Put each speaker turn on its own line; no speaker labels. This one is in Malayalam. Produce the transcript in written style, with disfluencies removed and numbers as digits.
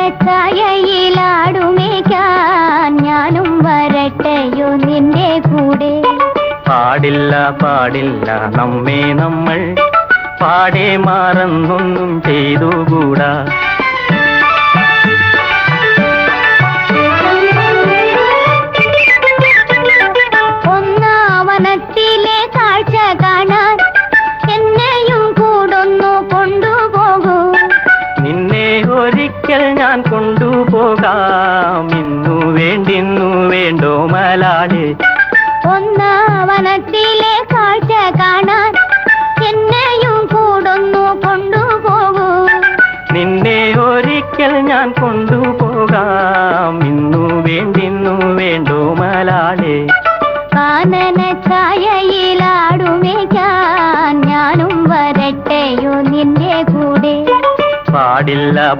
കാനനച്ചായയിലാടുമേക്കാൻ ഞാനും വരട്ടെയോ നിന്റെ കൂടെ.
പാടില്ല പാടില്ല നമ്മെ നമ്മൾ പാടെ മാറന്നൊന്നും ചെയ്തുകൂടാ.
ഒന്നാവനത്തിലെ കാഴ്ച കാണാൻ എന്നെയും കൂടൊന്നു കൊണ്ടുപോകൂ.
നിന്നെ ഒരിക്കൽ ഞാൻ കൊണ്ടുപോകാം. ഇന്നു വേണ്ടിന്നു വേണ്ടോ മലാളെ.
ഒന്നാവനത്തിലെ കാഴ്ച കാണാൻ എന്നെയും കൂടൊന്നു കൊണ്ടുപോകൂ.
നിന്നെ ഒരിക്കൽ ഞാൻ കൊണ്ടുപോകാം. ഇന്നു വേണ്ടിന്നു വേണ്ടോ മലാളെ.
കാനനച്ചായയിലാടുമേക്കാൻ ഞാനും വരട്ടെയോ നിന്റെ കൂടെ.
പാടില്ല